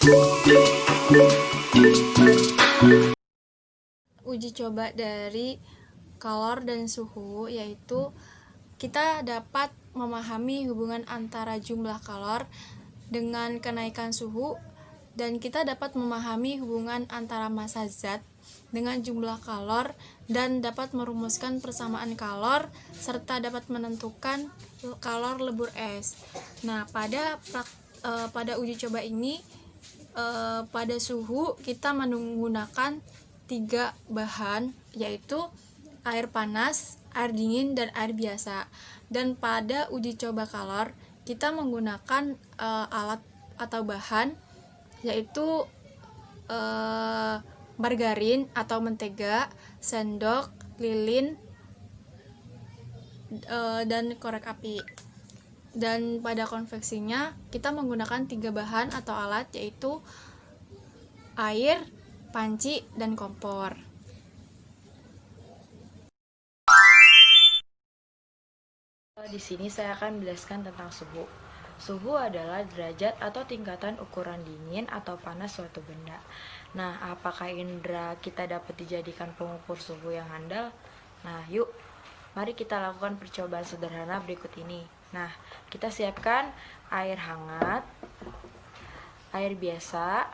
Uji coba dari kalor dan suhu, yaitu kita dapat memahami hubungan antara jumlah kalor dengan kenaikan suhu, dan kita dapat memahami hubungan antara massa zat dengan jumlah kalor, dan dapat merumuskan persamaan kalor serta dapat menentukan kalor lebur es. Nah, pada uji coba ini pada suhu kita menggunakan 3 bahan, yaitu air panas, air dingin, dan air biasa. Dan pada uji coba kalor kita menggunakan alat atau bahan, yaitu margarin atau mentega, sendok, lilin, dan korek api. Dan pada konveksinya kita menggunakan 3 bahan atau alat, yaitu air, panci, dan kompor. Di sini saya akan menjelaskan tentang suhu. Suhu adalah derajat atau tingkatan ukuran dingin atau panas suatu benda. Nah, apakah indera kita dapat dijadikan pengukur suhu yang handal? Nah, yuk, mari kita lakukan percobaan sederhana berikut ini. Nah, kita siapkan air hangat, air biasa,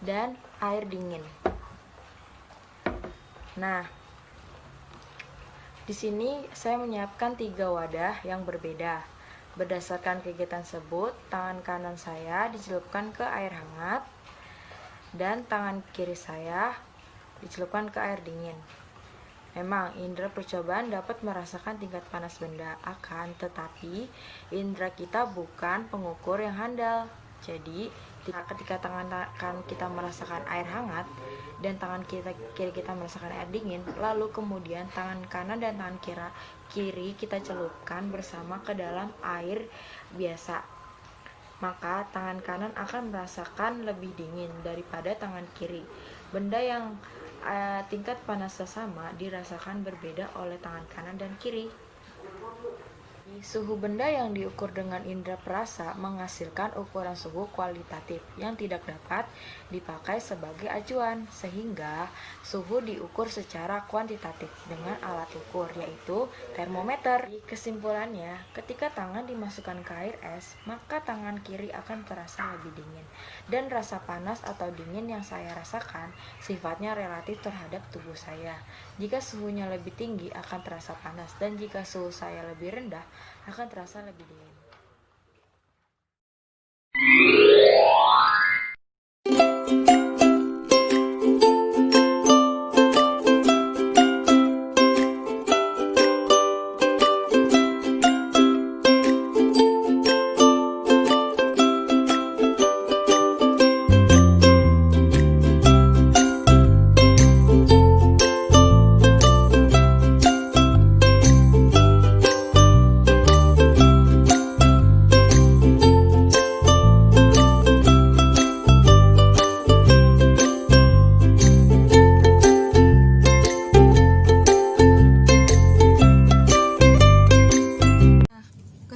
dan air dingin. Nah, di sini saya menyiapkan 3 wadah yang berbeda. Berdasarkan kegiatan tersebut, tangan kanan saya dicelupkan ke air hangat dan tangan kiri saya dicelupkan ke air dingin. Memang indera percobaan dapat merasakan tingkat panas benda, akan tetapi indera kita bukan pengukur yang handal. Jadi, ketika tangan kanan kita merasakan air hangat dan tangan kiri kita merasakan air dingin, lalu kemudian tangan kanan dan tangan kiri kita celupkan bersama ke dalam air biasa, maka tangan kanan akan merasakan lebih dingin daripada tangan kiri. Benda yang tingkat panasnya sama dirasakan berbeda oleh tangan kanan dan kiri. Suhu benda yang diukur dengan indera perasa menghasilkan ukuran suhu kualitatif yang tidak dapat dipakai sebagai acuan, sehingga suhu diukur secara kuantitatif dengan alat ukur, yaitu termometer. Kesimpulannya, ketika tangan dimasukkan ke air es, maka tangan kiri akan terasa lebih dingin, dan rasa panas atau dingin yang saya rasakan sifatnya relatif terhadap tubuh saya. Jika suhunya lebih tinggi akan terasa panas, dan jika suhu saya lebih rendah akan terasa lebih dingin.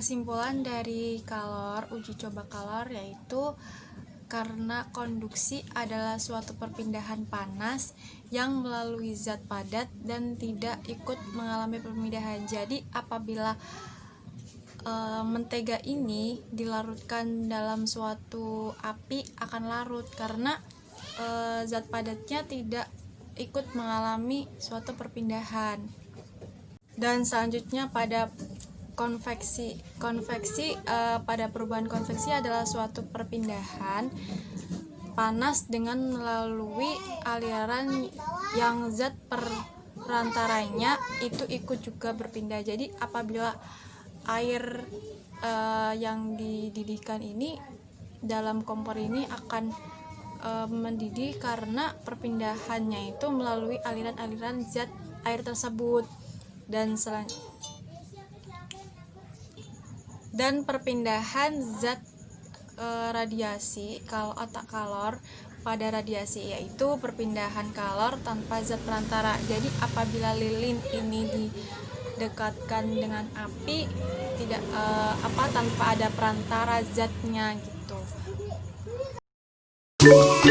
Kesimpulan dari uji coba kalor yaitu karena konduksi adalah suatu perpindahan panas yang melalui zat padat dan tidak ikut mengalami perpindahan. Jadi apabila mentega ini dilarutkan dalam suatu api akan larut karena zat padatnya tidak ikut mengalami suatu perpindahan. Dan selanjutnya pada konveksi pada perubahan konveksi adalah suatu perpindahan panas dengan melalui aliran yang zat perantaranya itu ikut juga berpindah. Jadi apabila air yang dididihkan ini dalam kompor ini akan mendidih karena perpindahannya itu melalui aliran-aliran zat air tersebut. Dan perpindahan zat radiasi atau kalor pada radiasi yaitu perpindahan kalor tanpa zat perantara. Jadi apabila lilin ini didekatkan dengan api tanpa ada perantara zatnya gitu. Thank you.